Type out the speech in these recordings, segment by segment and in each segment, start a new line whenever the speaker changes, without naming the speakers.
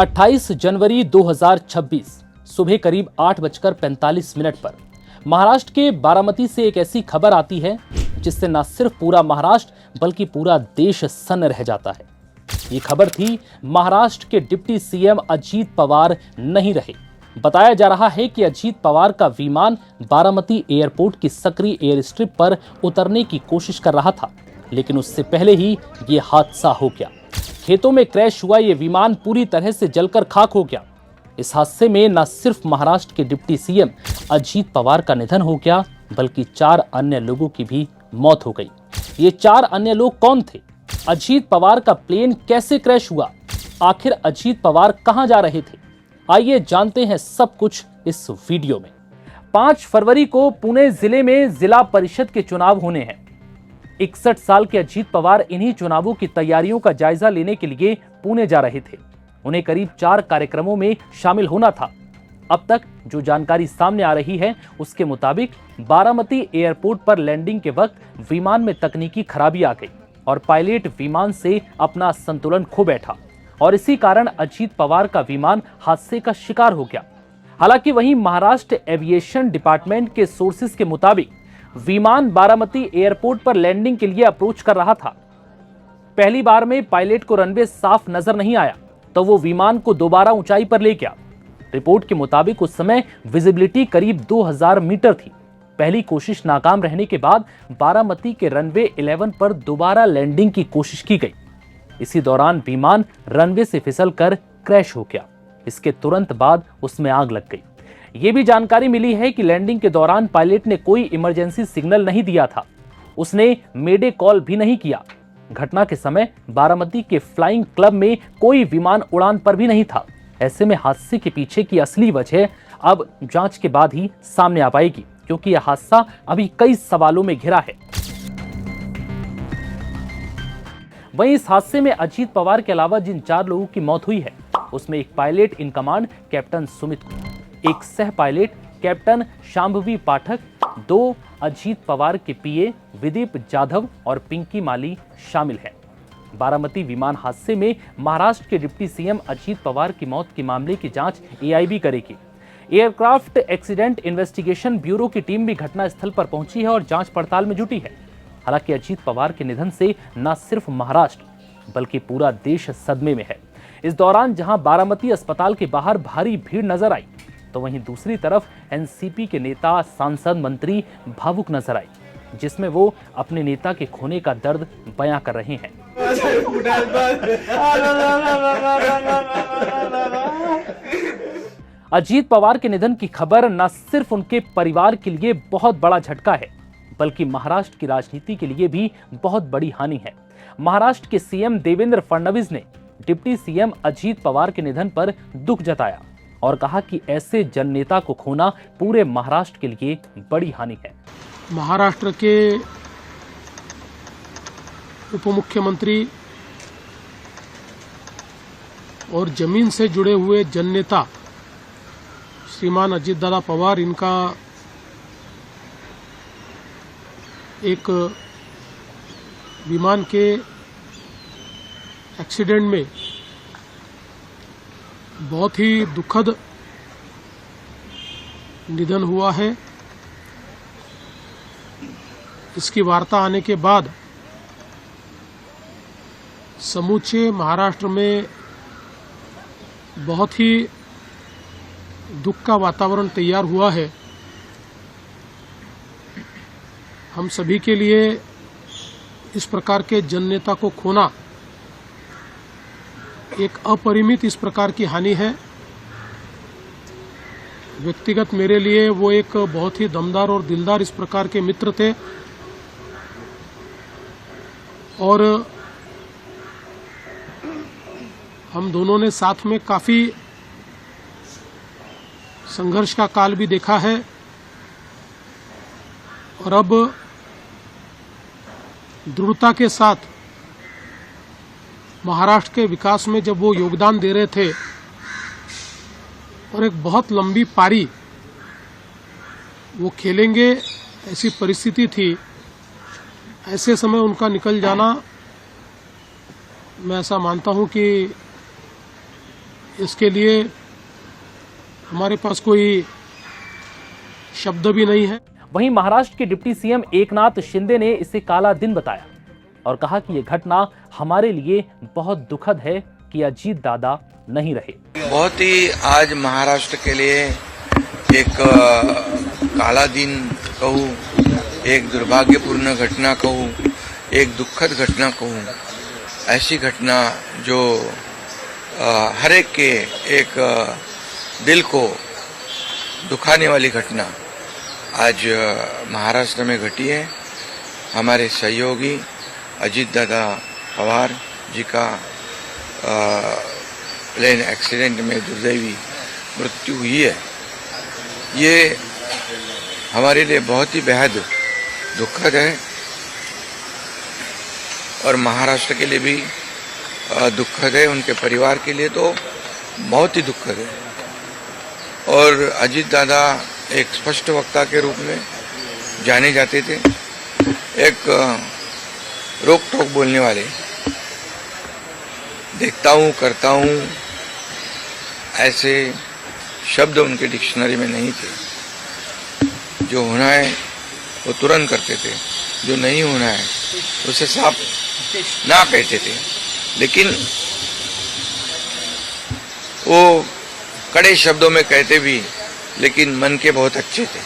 28 जनवरी 2026 सुबह करीब 8:45 पर महाराष्ट्र के बारामती से एक ऐसी खबर आती है जिससे न सिर्फ पूरा महाराष्ट्र बल्कि पूरा देश सन्न रह जाता है। ये खबर थी महाराष्ट्र के डिप्टी सीएम अजीत पवार नहीं रहे। बताया जा रहा है कि अजीत पवार का विमान बारामती एयरपोर्ट की सकरी एयर स्ट्रिप पर उतरने की कोशिश कर रहा था, लेकिन उससे पहले ही ये हादसा हो गया। खेतों में क्रैश हुआ ये विमान पूरी तरह से जलकर खाक हो गया। इस हादसे में न सिर्फ महाराष्ट्र के डिप्टी सीएम अजीत पवार का निधन हो गया, बल्कि 4 अन्य लोगों की भी मौत हो गई। ये 4 अन्य लोग कौन थे? अजीत पवार का प्लेन कैसे क्रैश हुआ? आखिर अजीत पवार कहां जा रहे थे? आइए जानते हैं सब कुछ इस वीडियो में। 5 फरवरी को पुणे जिले में जिला परिषद के चुनाव होने हैं। 61 साल के अजीत पवार इन्हीं चुनावों की तैयारियों का जायजा लेने के लिए पुणे जा रहे थे। उन्हें करीब 4 कार्यक्रमों में शामिल होना था। अब तक जो जानकारी सामने आ रही है उसके मुताबिक बारामती एयरपोर्ट पर लैंडिंग के वक्त विमान में तकनीकी खराबी आ गई और पायलट विमान से अपना संतुलन खो बैठा और इसी कारण अजीत पवार का विमान हादसे का शिकार हो गया। हालांकि वहीं महाराष्ट्र एविएशन डिपार्टमेंट के सोर्सेज के मुताबिक विमान बारामती एयरपोर्ट पर लैंडिंग के लिए अप्रोच कर रहा था। पहली बार में पायलट को रनवे साफ नजर नहीं आया तो वो विमान को दोबारा ऊंचाई पर ले गया। रिपोर्ट के मुताबिक उस समय विजिबिलिटी करीब 2000 मीटर थी। पहली कोशिश नाकाम रहने के बाद बारामती के रनवे 11 पर दोबारा लैंडिंग की कोशिश की गई। इसी दौरान विमान रनवे से फिसलकर क्रैश हो गया। इसके तुरंत बाद उसमें आग लग गई। ये भी जानकारी मिली है कि लैंडिंग के दौरान पायलट ने कोई इमरजेंसी सिग्नल नहीं दिया था। उसने मेडे कॉल भी नहीं किया। घटना के समय बारामती के फ्लाइंग क्लब में कोई विमान उड़ान पर भी नहीं था। ऐसे में हादसे के पीछे की असली वजह अब जांच के बाद ही सामने आ पाएगी, क्योंकि यह हादसा अभी कई सवालों में घिरा है। वहीं इस हादसे में अजीत पवार के अलावा जिन 4 लोगों की मौत हुई है उसमें एक pilot in command captain Sumit, एक सह पायलट कैप्टन शांभवी पाठक, 2 अजीत पवार के पीए विदीप जाधव और पिंकी माली शामिल हैं। बारामती विमान हादसे में महाराष्ट्र के डिप्टी सीएम अजीत पवार की मौत के मामले की जांच एआईबी करेगी। एयरक्राफ्ट एक्सीडेंट इन्वेस्टिगेशन ब्यूरो की टीम भी घटनास्थल पर पहुंची है और जांच पड़ताल में जुटी है। हालांकि अजीत पवार के निधन से न सिर्फ महाराष्ट्र बल्कि पूरा देश सदमे में है। इस दौरान जहां बारामती अस्पताल के बाहर भारी भीड़ नजर आई, तो वहीं दूसरी तरफ एनसीपी के नेता, सांसद, मंत्री भावुक नजर आए, जिसमें वो अपने नेता के खोने का दर्द बयां कर रहे हैं। अजीत पवार के निधन की खबर न सिर्फ उनके परिवार के लिए बहुत बड़ा झटका है, बल्कि महाराष्ट्र की राजनीति के लिए भी बहुत बड़ी हानि है। महाराष्ट्र के सीएम देवेंद्र फडणवीस ने डिप्टी सीएम अजीत पवार के निधन पर दुख जताया और कहा कि ऐसे जननेता को खोना पूरे महाराष्ट्र के लिए बड़ी हानि है।
महाराष्ट्र के उप मुख्यमंत्री और जमीन से जुड़े हुए जननेता श्रीमान अजीत दादा पवार, इनका एक विमान के एक्सीडेंट में बहुत ही दुखद निधन हुआ है। इसकी वार्ता आने के बाद समूचे महाराष्ट्र में बहुत ही दुख का वातावरण तैयार हुआ है। हम सभी के लिए इस प्रकार के जननेता को खोना एक अपरिमित इस प्रकार की हानि है। व्यक्तिगत मेरे लिए वो एक बहुत ही दमदार और दिलदार इस प्रकार के मित्र थे और हम दोनों ने साथ में काफी संघर्ष का काल भी देखा है और अब दृढ़ता के साथ महाराष्ट्र के विकास में जब वो योगदान दे रहे थे और एक बहुत लंबी पारी वो खेलेंगे, ऐसी परिस्थिति थी। ऐसे समय उनका निकल जाना, मैं ऐसा मानता हूं कि इसके लिए हमारे पास कोई शब्द भी नहीं है।
वहीं महाराष्ट्र के डिप्टी सीएम एकनाथ शिंदे ने इसे काला दिन बताया और कहा कि यह घटना हमारे लिए बहुत दुखद है कि अजीत दादा नहीं रहे।
बहुत ही आज महाराष्ट्र के लिए एक काला दिन कहूँ, एक दुर्भाग्यपूर्ण घटना कहूँ, एक दुखद घटना कहूँ, ऐसी घटना जो हर एक के एक दिल को दुखाने वाली घटना आज महाराष्ट्र में घटी है। हमारे सहयोगी अजीत दादा पवार जी का प्लेन एक्सीडेंट में दुर्दैवी मृत्यु हुई है। ये हमारे लिए बहुत ही बेहद दुखद है और महाराष्ट्र के लिए भी दुखद है, उनके परिवार के लिए तो बहुत ही दुखद है। और अजीत दादा एक स्पष्ट वक्ता के रूप में जाने जाते थे, एक रोक टोक बोलने वाले। देखता हूँ, करता हूँ, ऐसे शब्द उनके डिक्शनरी में नहीं थे। जो होना है वो तुरंत करते थे, जो नहीं होना है उसे साफ ना कहते थे। लेकिन वो कड़े शब्दों में कहते भी, लेकिन मन के बहुत अच्छे थे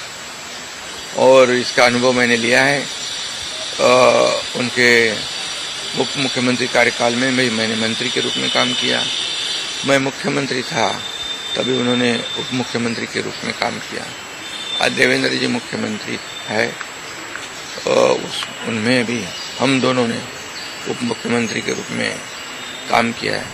और इसका अनुभव मैंने लिया है। उनके उप मुख्यमंत्री कार्यकाल में मैंने मंत्री के रूप में काम किया। मैं मुख्यमंत्री था तभी उन्होंने उप मुख्यमंत्री के रूप में काम किया। आज देवेंद्र जी मुख्यमंत्री है, उनमें भी हम दोनों ने उप मुख्यमंत्री के रूप में काम किया है।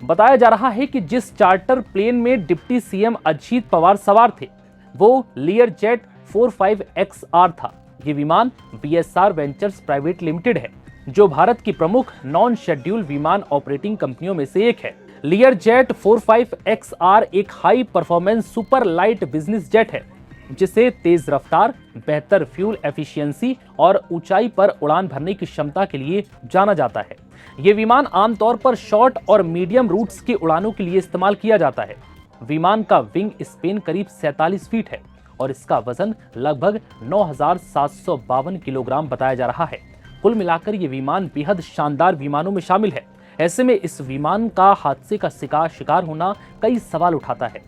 बताया जा रहा है कि जिस चार्टर प्लेन में डिप्टी सीएम अजीत पवार सवार थे वो लीयरजेट 45XR था। ये विमान BSR वेंचर्स प्राइवेट लिमिटेड है, जो भारत की प्रमुख नॉन शेड्यूल विमान ऑपरेटिंग कंपनियों में से एक है। लीयरजेट 45XR एक high performance super light business jet है, जिसे तेज रफ्तार, बेहतर फ्यूल एफिशिएंसी और ऊंचाई पर उड़ान भरने की क्षमता के लिए जाना जाता है। ये विमान आमतौर पर शॉर्ट और मीडियम रूट्स की उड़ानों के लिए इस्तेमाल किया जाता है। विमान का विंग स्पेन करीब 47 फीट है और इसका वजन लगभग 9,752 किलोग्राम बताया जा रहा है। कुल मिलाकर ये विमान बेहद शानदार विमानों में शामिल है। ऐसे में इस विमान का हादसे का शिकार होना कई सवाल उठाता है।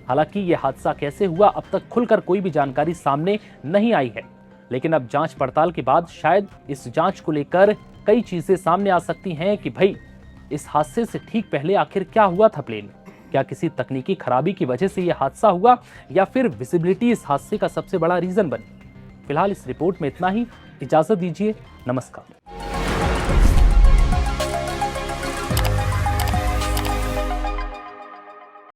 हालांकि यह हादसा कैसे हुआ अब तक खुलकर कोई भी जानकारी सामने नहीं आई है, लेकिन अब जांच पड़ताल के बाद शायद इस जांच को लेकर कई चीजें सामने आ सकती हैं कि भाई इस हादसे से ठीक पहले आखिर क्या हुआ था प्लेन में। क्या किसी तकनीकी खराबी की वजह से यह हादसा हुआ या फिर विजिबिलिटी इस हादसे का सबसे बड़ा रीजन बनी। फिलहाल इस रिपोर्ट में इतना ही। इजाजत दीजिए, नमस्कार।